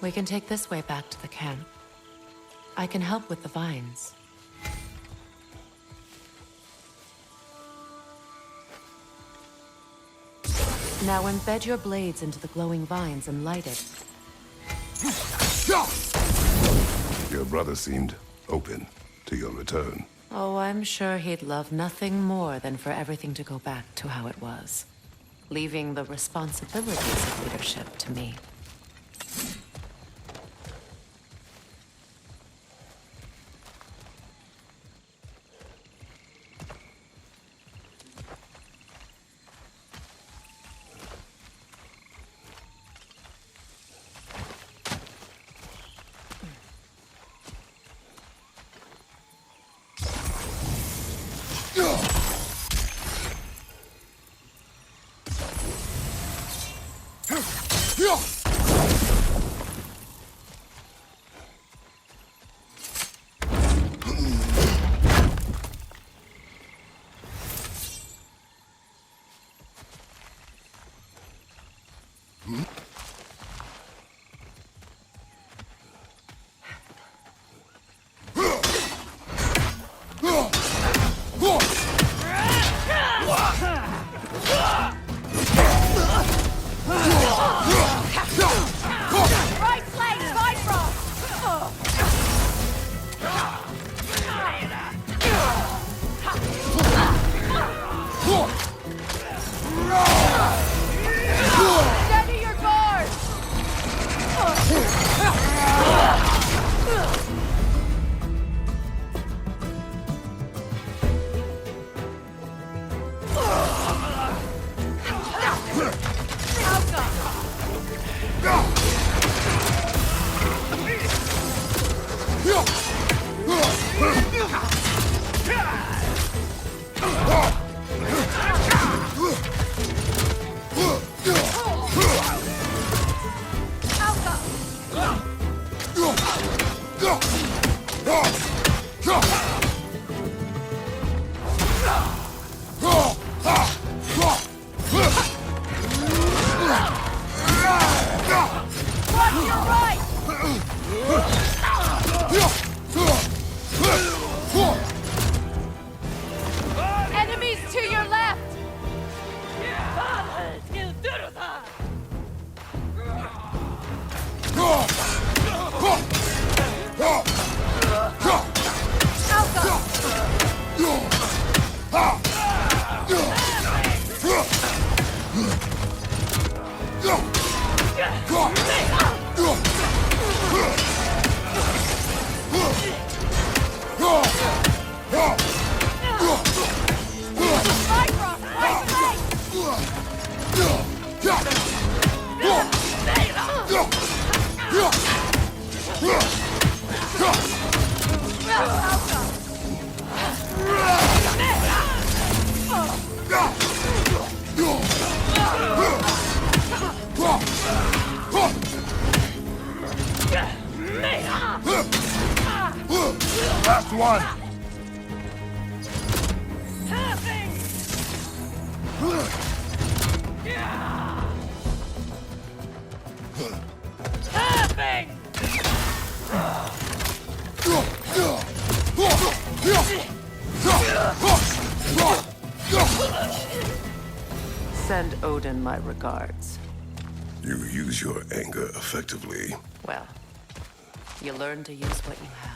We can take this way back to the camp. I can help with the vines. Now embed your blades into the glowing vines and light it. Your brother seemed open to your return. Oh, I'm sure he'd love nothing more than for everything to go back to how it was, leaving the responsibilities of leadership to me. Last one! Send Odin my regards. You use your anger effectively. Well, you learn to use what you have.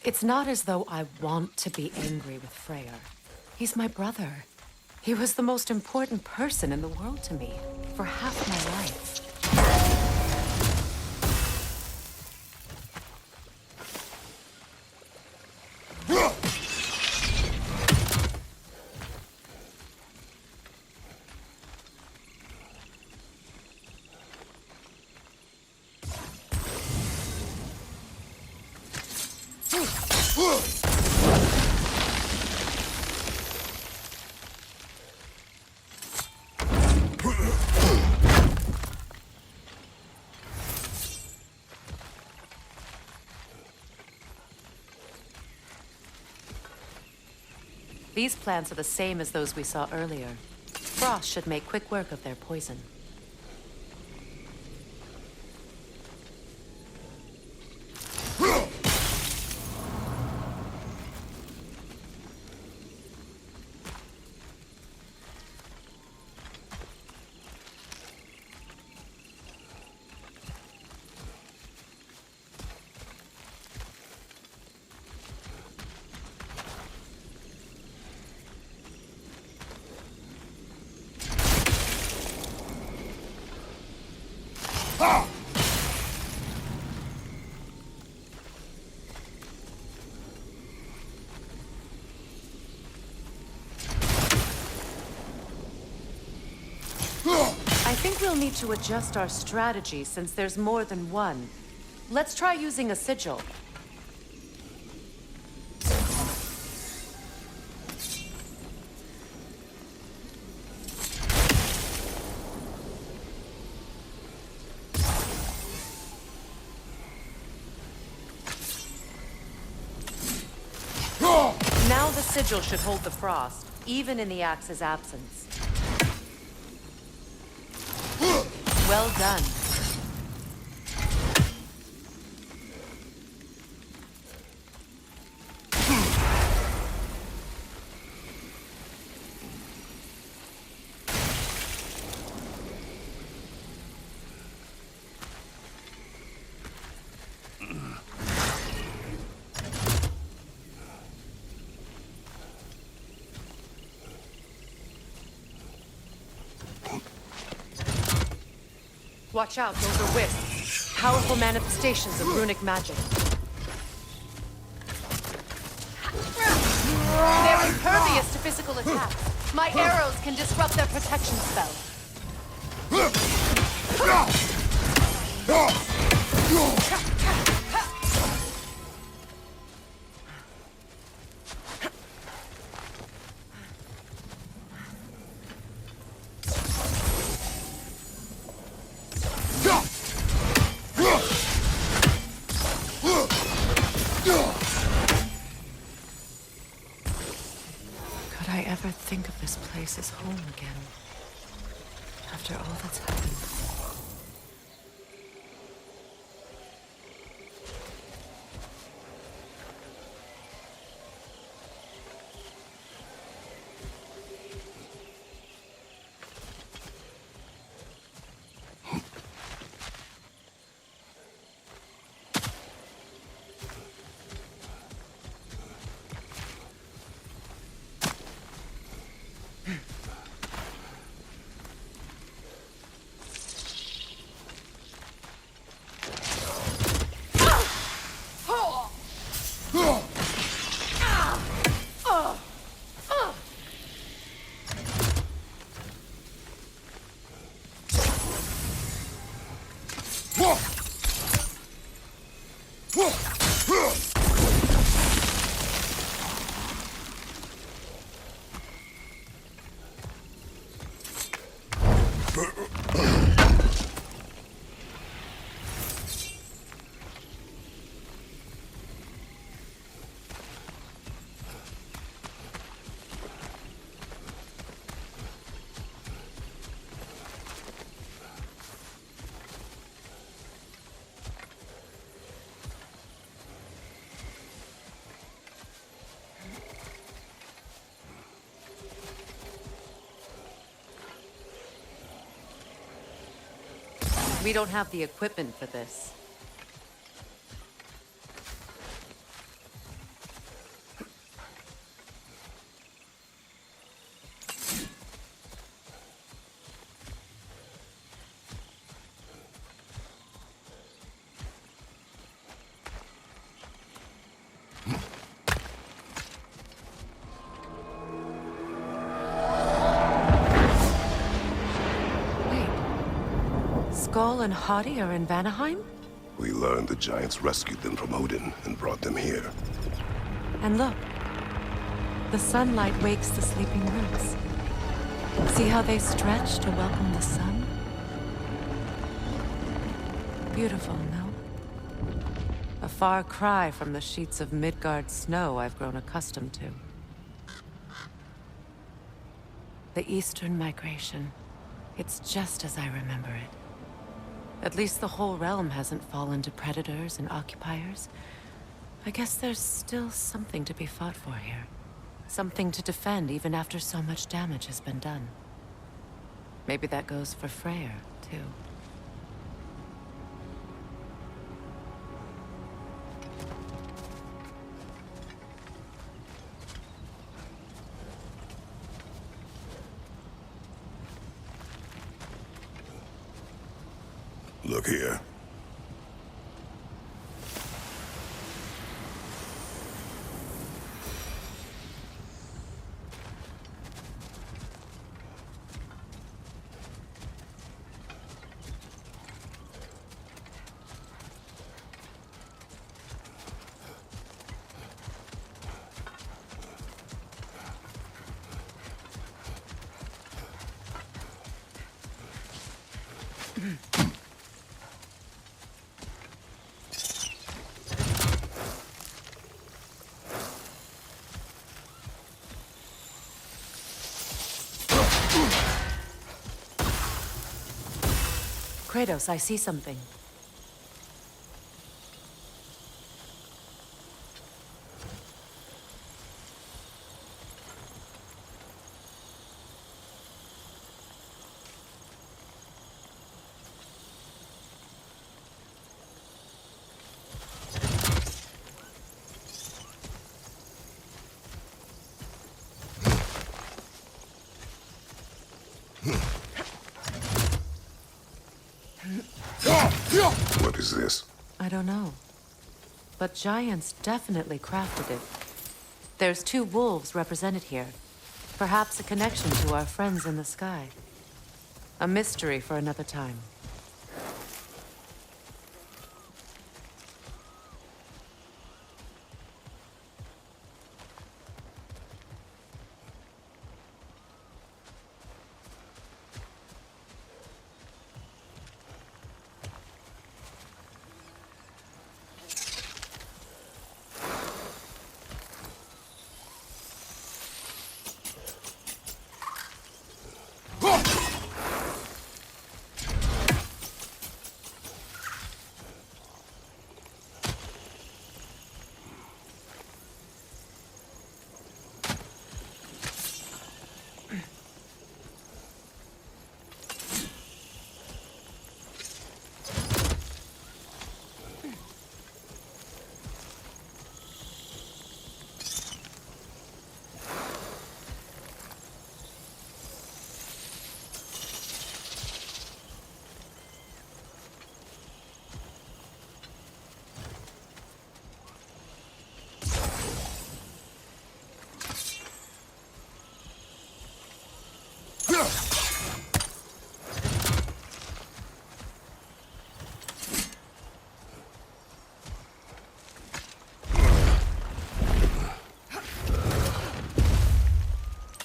It's not as though I want to be angry with Freyr. He's my brother. He was the most important person in the world to me for half my life. These plants are the same as those we saw earlier. Frost should make quick work of their poison. I think we'll need to adjust our strategy since there's more than one. Let's try using a sigil. Now the sigil should hold the frost, even in the axe's absence. Well done. Watch out, those are wisps. Powerful manifestations of runic magic. They're impervious to physical attacks. My arrows can disrupt their protection spell. Ever think of this place as home again, after all that's happened? We don't have the equipment for this. Skull and Hati are in Vanaheim? We learned the giants rescued them from Odin and brought them here. And look. The sunlight wakes the sleeping roots. See how they stretch to welcome the sun? Beautiful, no? A far cry from the sheets of Midgard snow I've grown accustomed to. The Eastern migration. It's just as I remember it. At least the whole realm hasn't fallen to predators and occupiers. I guess there's still something to be fought for here. Something to defend even after so much damage has been done. Maybe that goes for Freyr, too. Look here. Kratos, I see something. What is this? I don't know. But giants definitely crafted it. There's 2 wolves represented here. Perhaps a connection to our friends in the sky. A mystery for another time.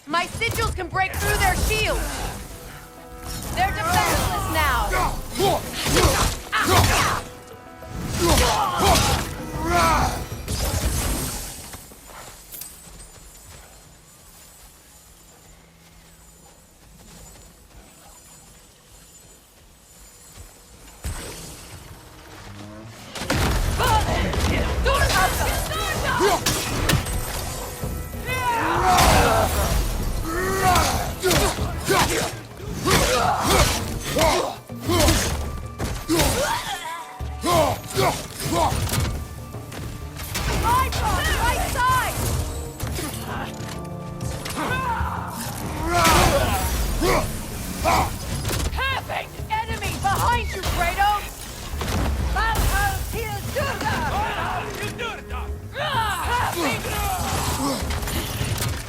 My sigils can break through their shields! They're defenseless now!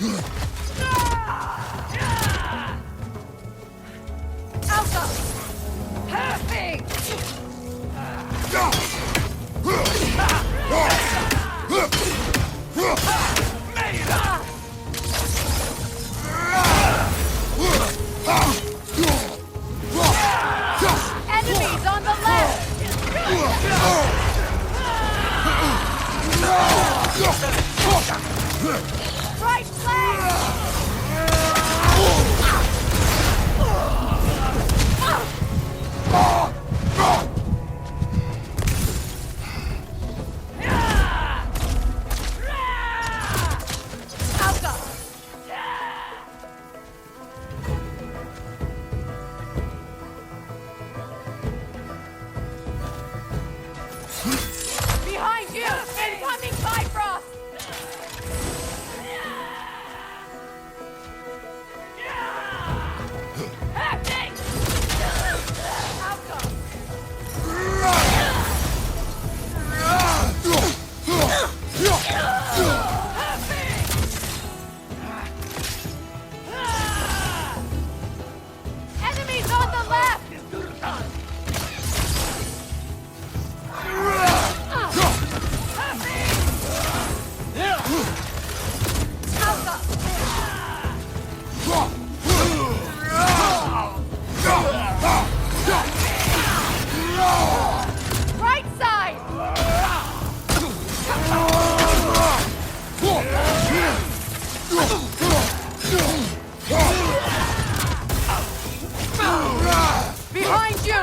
Alpha! Perfect! Enemies on the left! Right flank! Alpha! Behind you! Incoming Bifrost! Hectic! Outcome! Enemies on the left! Right side! Behind you!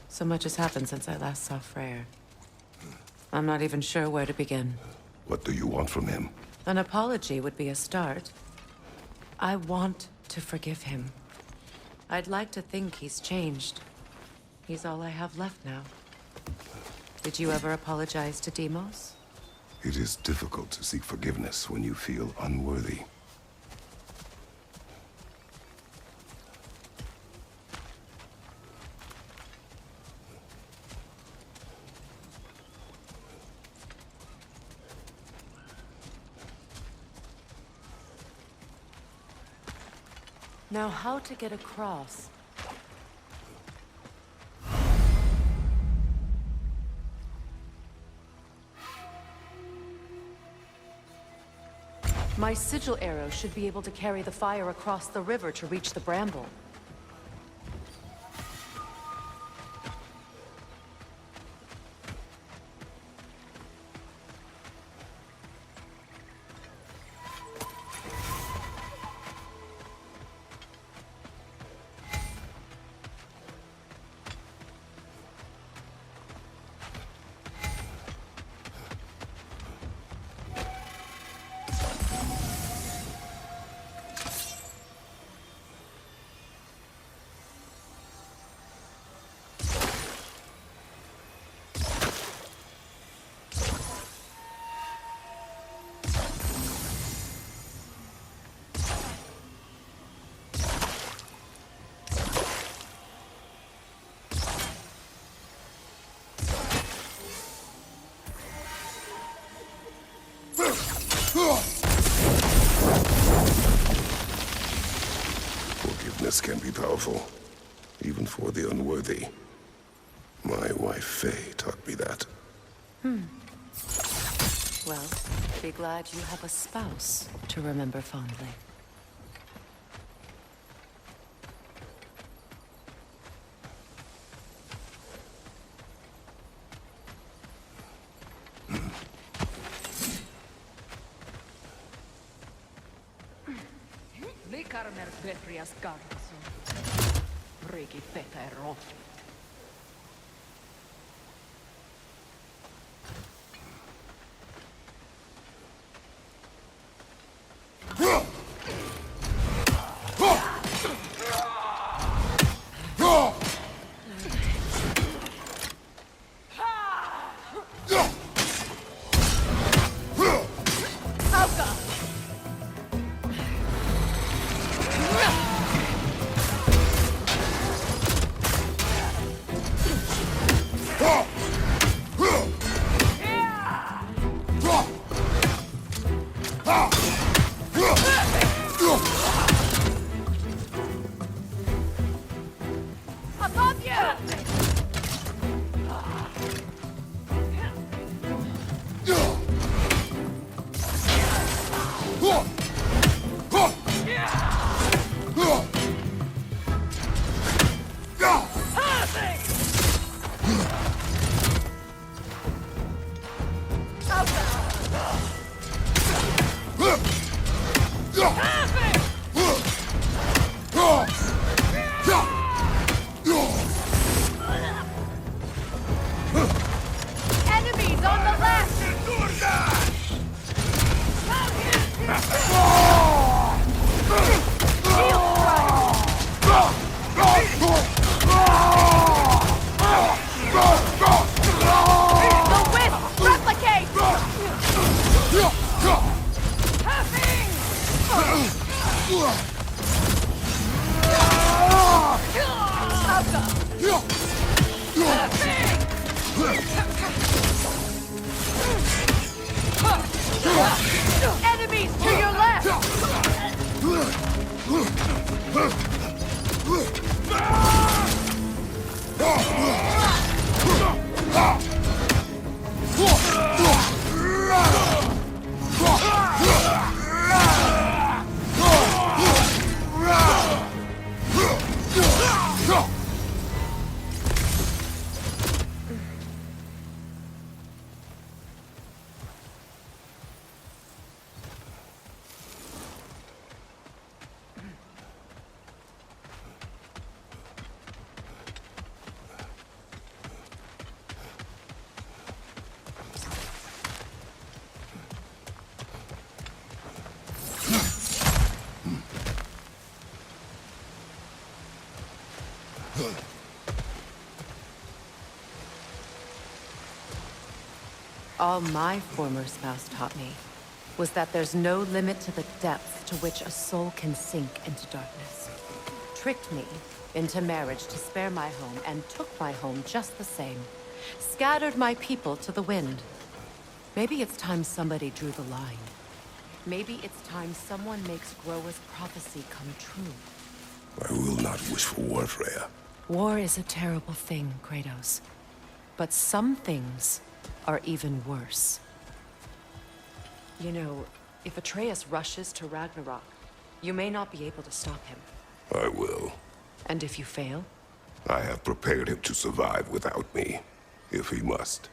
So much has happened since I last saw Freyr. I'm not even sure where to begin. What do you want from him? An apology would be a start. I want to forgive him. I'd like to think he's changed. He's all I have left now. Did you ever apologize to Deimos? It is difficult to seek forgiveness when you feel unworthy. Now, how to get across? My sigil arrow should be able to carry the fire across the river to reach the bramble. Darkness can be powerful, even for the unworthy. My wife Faye taught me that. Well, be glad you have a spouse to remember fondly. Frigid ero. Enemies to your left! All my former spouse taught me was that there's no limit to the depth to which a soul can sink into darkness. Tricked me into marriage to spare my home and took my home just the same. Scattered my people to the wind. Maybe it's time somebody drew the line. Maybe it's time someone makes Groa's prophecy come true. I will not wish for war, Freya. War is a terrible thing, Kratos. But some things are even worse. You know, if Atreus rushes to Ragnarok, you may not be able to stop him. I will. And if you fail? I have prepared him to survive without me, if he must.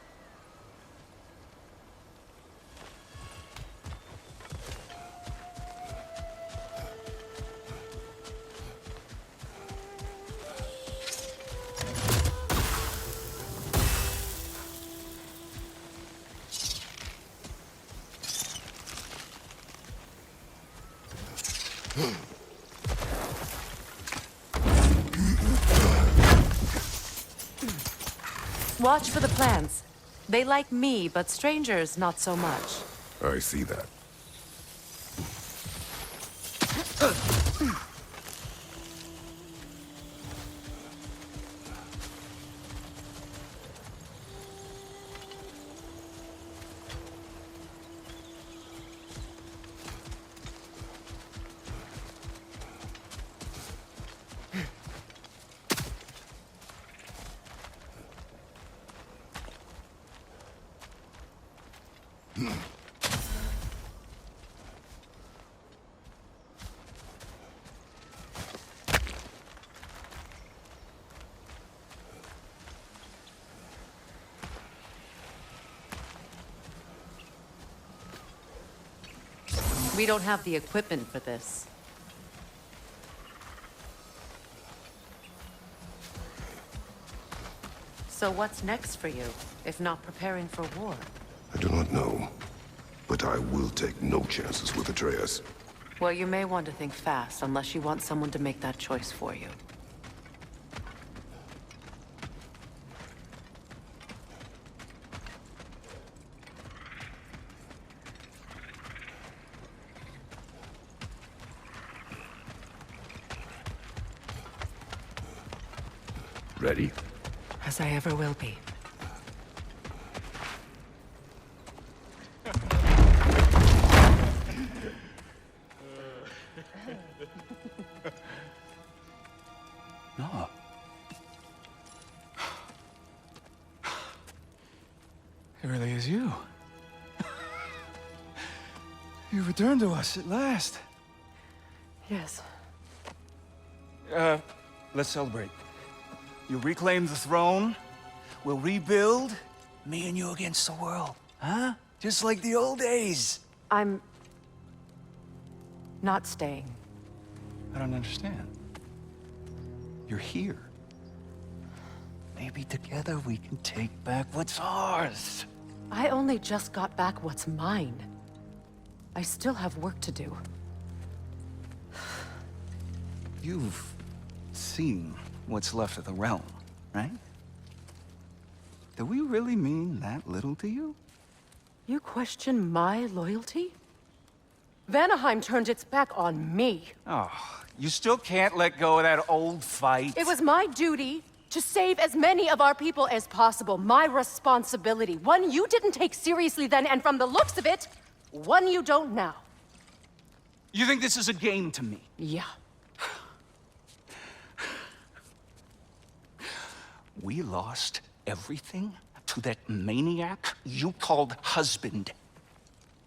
Watch for the plants. They like me, but strangers not so much. I see that. We don't have the equipment for this. So what's next for you, if not preparing for war? I do not know, but I will take no chances with Atreus. Well, you may want to think fast, unless you want someone to make that choice for you. Ready? As I ever will be. No. It really is you. You returned to us at last. Yes. Let's celebrate. You reclaim the throne, we'll rebuild, me and you against the world, huh? Just like the old days. I'm... not staying. I don't understand. You're here. Maybe together we can take back what's ours. I only just got back what's mine. I still have work to do. You've seen what's left of the realm, right? Do we really mean that little to you? You question my loyalty? Vanaheim turned its back on me. Oh, you still can't let go of that old fight? It was my duty to save as many of our people as possible. My responsibility. One you didn't take seriously then, and from the looks of it, one you don't now. You think this is a game to me? Yeah. We lost everything to that maniac you called husband.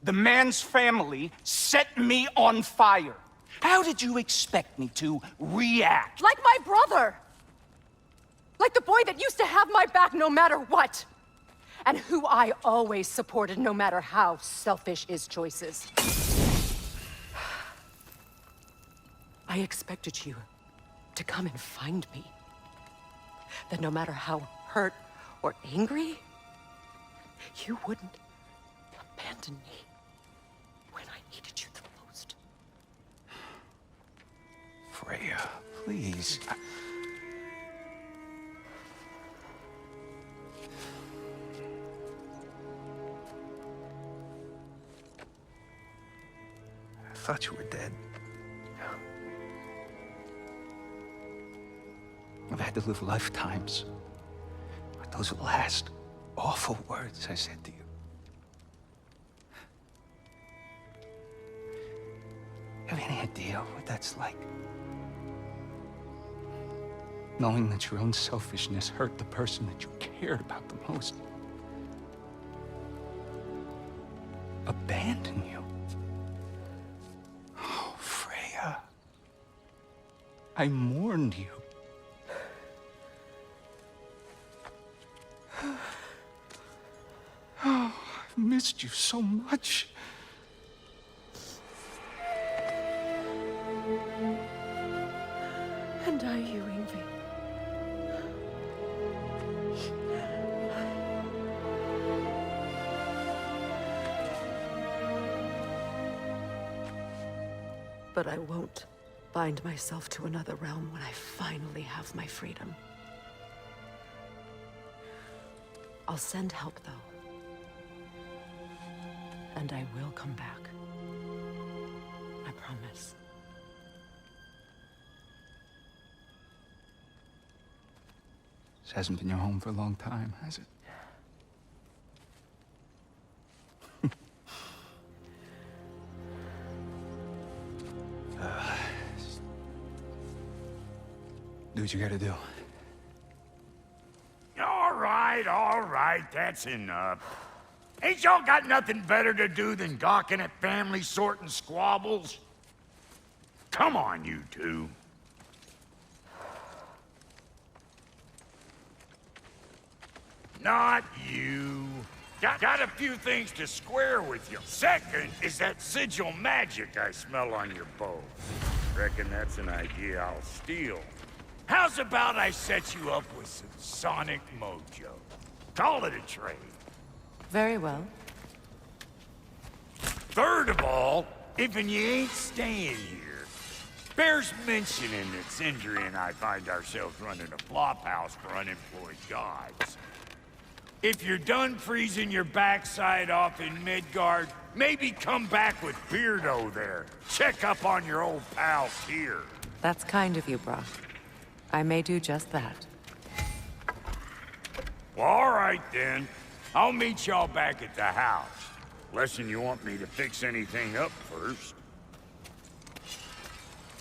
The man's family set me on fire. How did you expect me to react? Like my brother! Like the boy that used to have my back no matter what! And who I always supported no matter how selfish his choices. I expected you to come and find me. That no matter how hurt or angry, you wouldn't abandon me when I needed you the most. Freya, please. I thought you were dead. I've had to live lifetimes with those last awful words I said to you. Have any idea what that's like? Knowing that your own selfishness hurt the person that you cared about the most. Abandon you. Oh, Freya. I mourned you. Oh, I've missed you so much. And I you, Yngvi. But I won't bind myself to another realm when I finally have my freedom. I'll send help, though. And I will come back. I promise. This hasn't been your home for a long time, has it? Do what you gotta do. All right, that's enough. Ain't y'all got nothing better to do than gawking at family sorting squabbles? Come on, you two. Not you. Got a few things to square with you. Second is that sigil magic I smell on your bow. Reckon that's an idea I'll steal. How's about I set you up with some sonic mojo? Call it a trade. Very well. Third of all, if you ain't staying here, bears mentioning that Sindri and I find ourselves running a flophouse for unemployed gods. If you're done freezing your backside off in Midgard, maybe come back with Beardo there. Check up on your old pal Tyr. That's kind of you, Brock. I may do just that. Well, all right then. I'll meet y'all back at the house. Unless you want me to fix anything up first.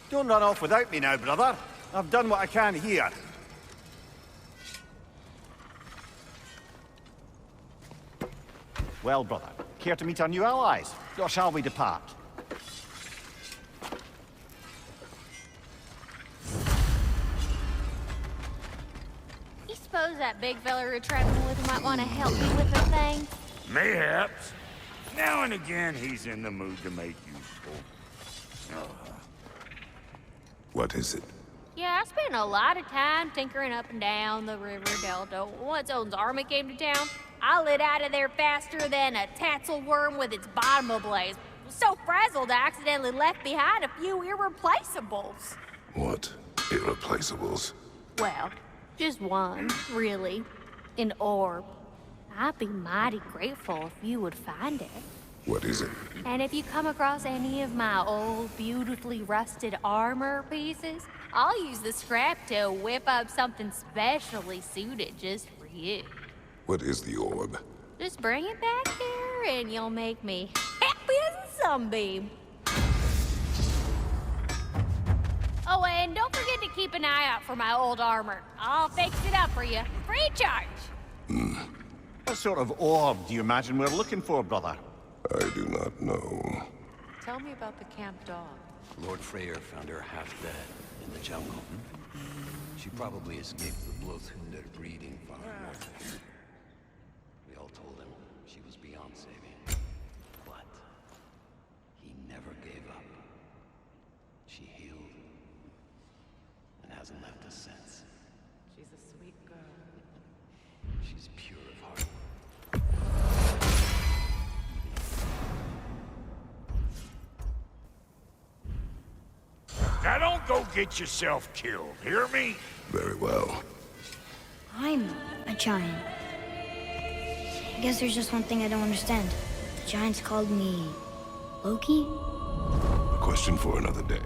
Don't run off without me now, brother. I've done what I can here. Well, brother, care to meet our new allies? Or shall we depart? You suppose that big fella you're traveling with might want to help me with a thing? Mayhaps. Now and again, he's in the mood to make useful. What is it? Yeah, I spent a lot of time tinkering up and down the river delta. Once Odin's army came to town, I lit out of there faster than a tassel worm with its bottom ablaze. So frazzled, I accidentally left behind a few irreplaceables. What irreplaceables? Well, just one, really. An orb. I'd be mighty grateful if you would find it. What is it? And if you come across any of my old, beautifully rusted armor pieces, I'll use the scrap to whip up something specially suited just for you. What is the orb? Just bring it back here and you'll make me happy as a sunbeam. Oh, and don't forget to keep an eye out for my old armor. I'll fix it up for you, free of charge. What sort of orb do you imagine we're looking for, brother? I do not know. Tell me about the camp dog. Lord Freyr found her half dead in the jungle. She probably escaped the Bloodhunder breeding farm. We all told him she was beyond saving. But he never gave up. She healed and hasn't left us since. She's a sweet girl. She's pure of heart. Now don't go get yourself killed, hear me? Very well. I'm a giant. I guess there's just one thing I don't understand. The giants called me Loki? A question for another day.